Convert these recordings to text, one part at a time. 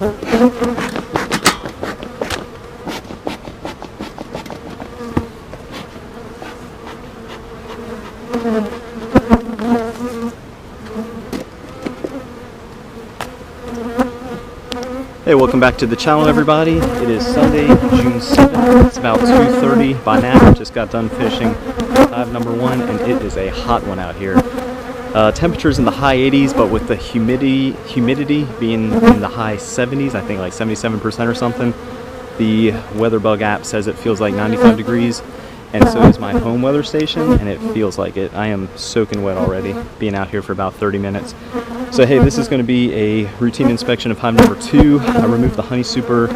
Hey, welcome back to the channel, everybody. It is Sunday, June 7th. It's about 2:30 by now. Just got done fishing hive number 1, and it is a hot one out here. Temperatures in the high 80s, but with the humidity being in the high 70s, I think like 77% or something. The WeatherBug app says it feels like 95 degrees, and so is my home weather station, and it feels like it. I am soaking wet already, being out here for about 30 minutes. So hey, this is going to be a routine inspection of hive number 2. I removed the honey super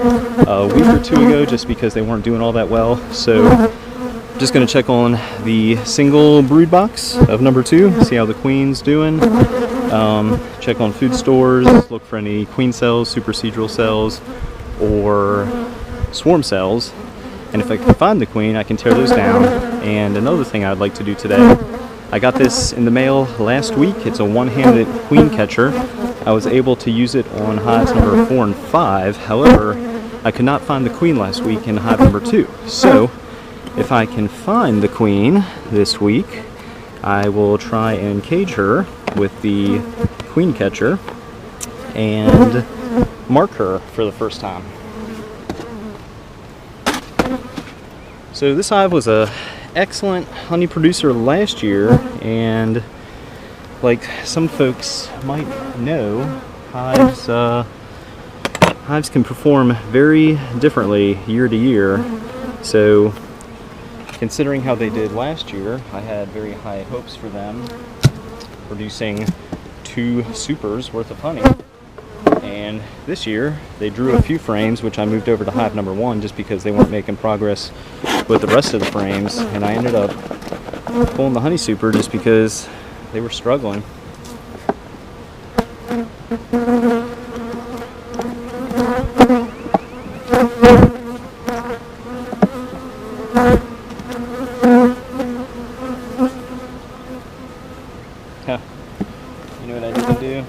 a week or 2 ago just because they weren't doing all that well. So I'm just going to check on the single brood box of number 2, see how the queen's doing. Check on food stores, look for any queen cells, supersedral cells, or swarm cells. And if I can find the queen, I can tear those down. And another thing I'd like to do today, I got this in the mail last week. It's a one-handed queen catcher. I was able to use it on hives number 4 and 5. However, I could not find the queen last week in hive number 2. So, if I can find the queen this week, I will try and cage her with the queen catcher and mark her for the first time. So this hive was a excellent honey producer last year, and like some folks might know, hives can perform very differently year to year. So considering how they did last year, I had very high hopes for them producing 2 supers worth of honey. And this year they drew a few frames, which I moved over to hive number 1 just because they weren't making progress with the rest of the frames, and I ended up pulling the honey super just because they were struggling. Huh. You know what I didn't do?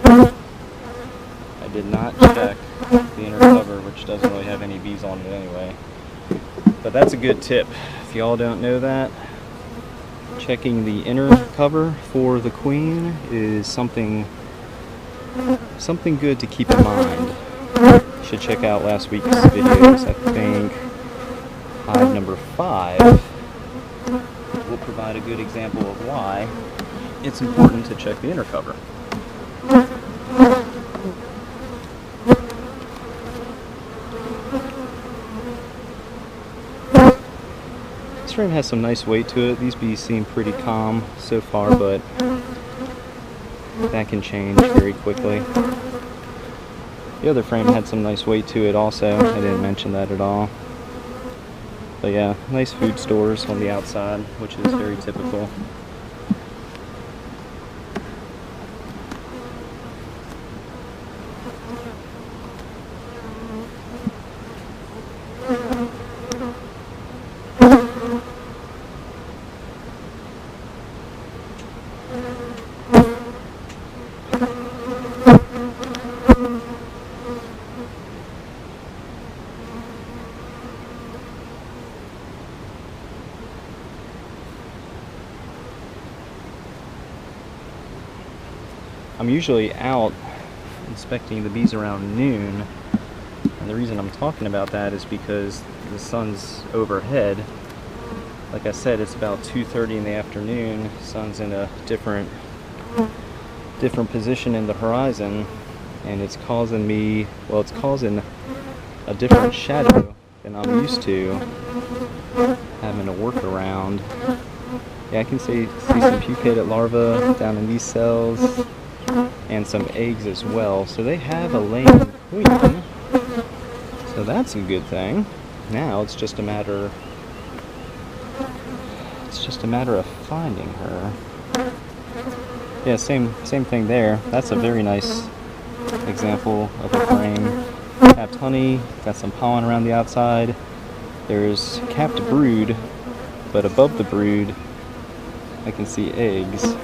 I did not check the inner cover, which doesn't really have any bees on it anyway. But that's a good tip. If y'all don't know that, checking the inner cover for the queen is something good to keep in mind. You should check out last week's videos. I think hive number 5 will provide a good example of why it's important to check the inner cover. This frame has some nice weight to it. These bees seem pretty calm so far, but that can change very quickly. The other frame had some nice weight to it also. I didn't mention that at all. But yeah, nice food stores on the outside, which is very typical. I'm usually out inspecting the bees around noon, and the reason I'm talking about that is because the sun's overhead. Like I said, it's about 2:30 in the afternoon. Sun's in a different position in the horizon, and it's causing a different shadow than I'm used to having to work around. Yeah, I can see some pupated larvae down in these cells, and some eggs as well. So they have a laying queen, so that's a good thing. Now it's just a matter of finding her. Yeah, same thing there. That's a very nice example of a frame. Capped honey, got some pollen around the outside. There's capped brood, but above the brood I can see eggs.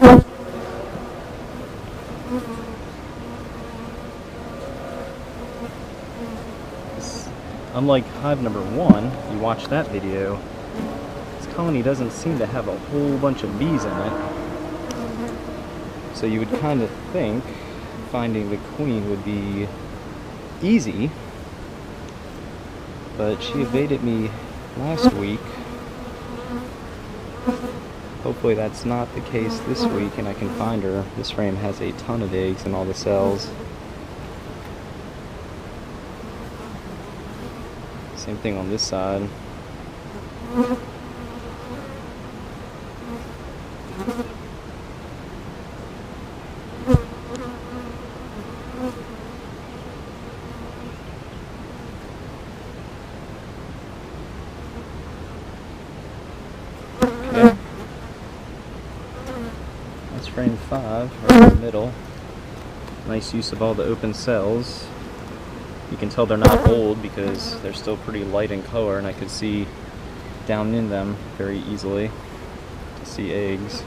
unlike hive number 1, if you watch that video, this colony doesn't seem to have a whole bunch of bees in it. So you would kind of think finding the queen would be easy, but she evaded me last week. Hopefully that's not the case this week and I can find her. This frame has a ton of eggs in all the cells. Same thing on this side. Okay. That's frame 5, right in the middle. Nice use of all the open cells. You can tell they're not old because they're still pretty light in color, and I could see down in them very easily to see eggs.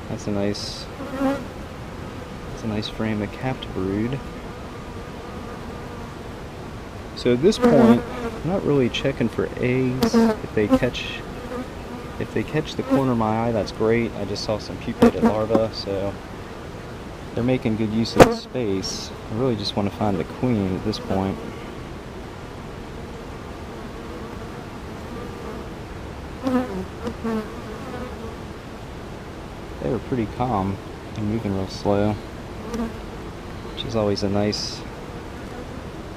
That's a nice frame of capped brood. So at this point, I'm not really checking for eggs. If they catch the corner of my eye, that's great. I just saw some pupated larvae, so they're making good use of the space. I really just want to find the queen at this point. They were pretty calm and moving real slow, which is always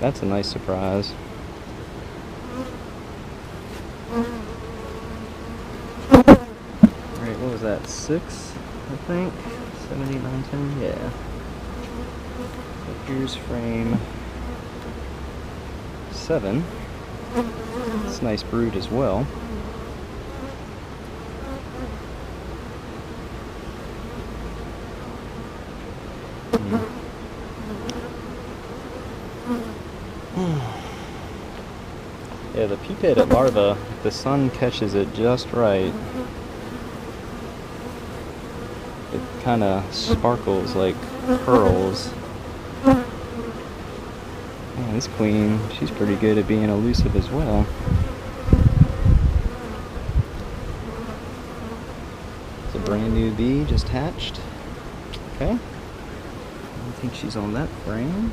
that's a nice surprise. Alright, what was that, 6, I think? 7, 8, 9, 10, yeah. So here's frame 7. It's a nice brood as well. Yeah, the pupated larva, if the sun catches it just right, it kind of sparkles like pearls. Man, this queen, she's pretty good at being elusive as well. It's a brand new bee, just hatched. Okay. I think she's on that frame.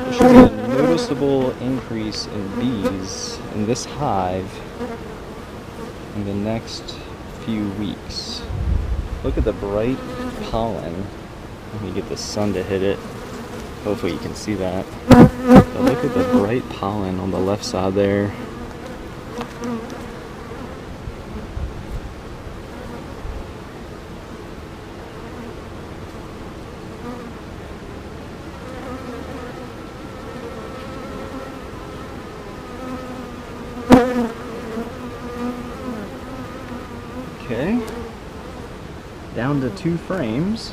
There should be a noticeable increase in bees in this hive in the next few weeks. Look at the bright pollen. Let me get the sun to hit it. Hopefully you can see that. But look at the bright pollen on the left side there. Okay, down to 2 frames.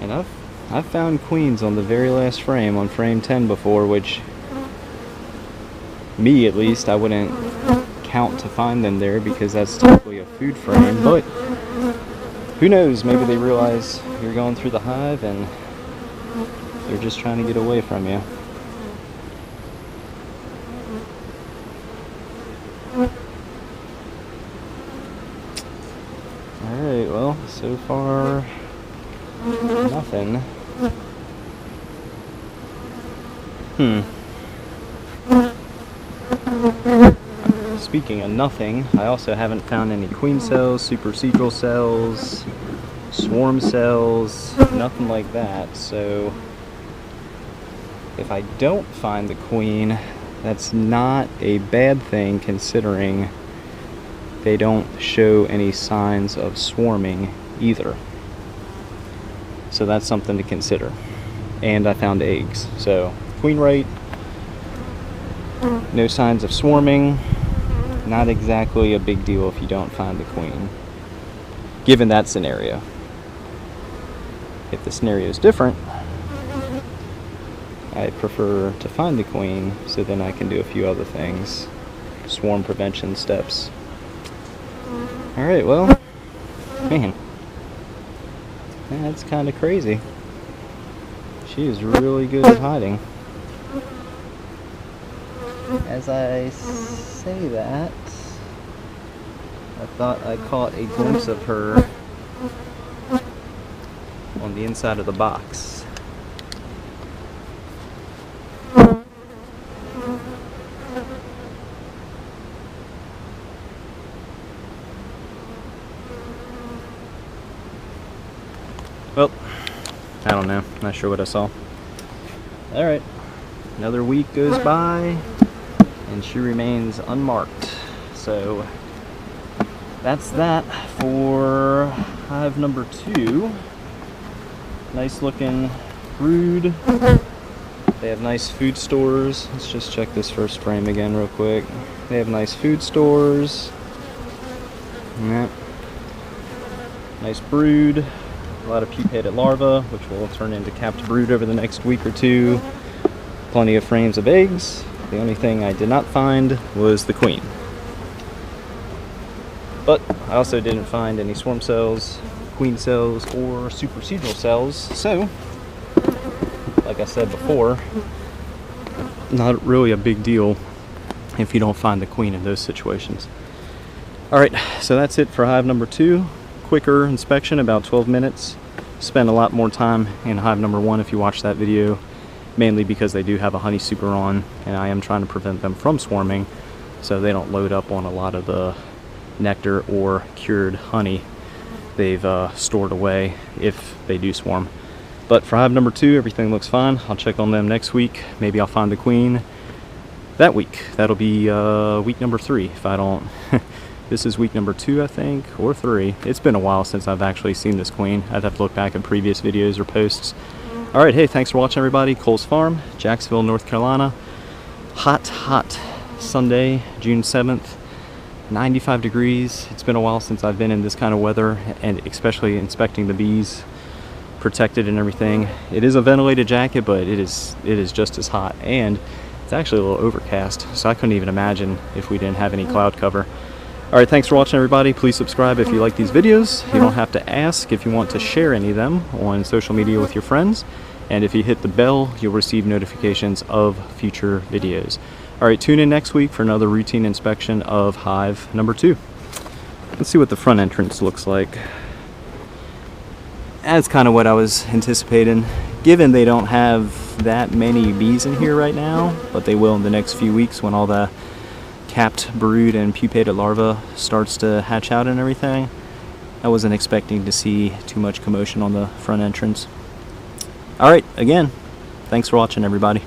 And I've found queens on the very last frame, on frame 10 before, which, me at least, I wouldn't count to find them there because that's typically a food frame, but who knows, maybe they realize you're going through the hive and they're just trying to get away from you. Alright, well, so far, nothing. Speaking of nothing, I also haven't found any queen cells, supersedral cells, swarm cells, nothing like that. So if I don't find the queen, that's not a bad thing considering they don't show any signs of swarming either. So that's something to consider. and I found eggs. So queen rate, no signs of swarming. Not exactly a big deal if you don't find the queen, given that scenario. If the scenario is different, I prefer to find the queen so then I can do a few other things, swarm prevention steps. Alright, well, man, that's kind of crazy. She is really good at hiding. As I say that, I thought I caught a glimpse of her on the inside of the box. Well, I don't know. Not sure what I saw. Alright. Another week goes by, and she remains unmarked. So, that's that for hive number 2. Nice looking brood. They have nice food stores. Let's just check this first frame again real quick. They have nice food stores. Yeah. Nice brood. A lot of pupated larvae, which will turn into capped brood over the next week or two. Plenty of frames of eggs. The only thing I did not find was the queen. But I also didn't find any swarm cells, queen cells, or supersedral cells. So, like I said before, not really a big deal if you don't find the queen in those situations. Alright, so that's it for hive number 2. Quicker inspection, about 12 minutes. Spend a lot more time in hive number 1 if you watch that video, mainly because they do have a honey super on, and I am trying to prevent them from swarming so they don't load up on a lot of the nectar or cured honey they've stored away if they do swarm. But for hive number 2, everything looks fine. I'll check on them next week. Maybe I'll find the queen that week. That'll be week number 3 if I don't. This is week number 2, I think, or 3. It's been a while since I've actually seen this queen. I'd have to look back at previous videos or posts. Alright, hey, thanks for watching, everybody. Cole's Farm, Jacksonville, North Carolina. Hot Sunday, June 7th. 95 degrees. It's been a while since I've been in this kind of weather, and especially inspecting the bees, protected and everything. It is a ventilated jacket, but it is just as hot, and it's actually a little overcast, so I couldn't even imagine if we didn't have any cloud cover. Alright, thanks for watching, everybody. Please subscribe if you like these videos. You don't have to ask if you want to share any of them on social media with your friends. And if you hit the bell, you'll receive notifications of future videos. Alright, tune in next week for another routine inspection of hive number 2. Let's see what the front entrance looks like. That's kind of what I was anticipating, given they don't have that many bees in here right now, but they will in the next few weeks when all the capped brood and pupated larva starts to hatch out and everything. I wasn't expecting to see too much commotion on the front entrance. Alright, again, thanks for watching, everybody.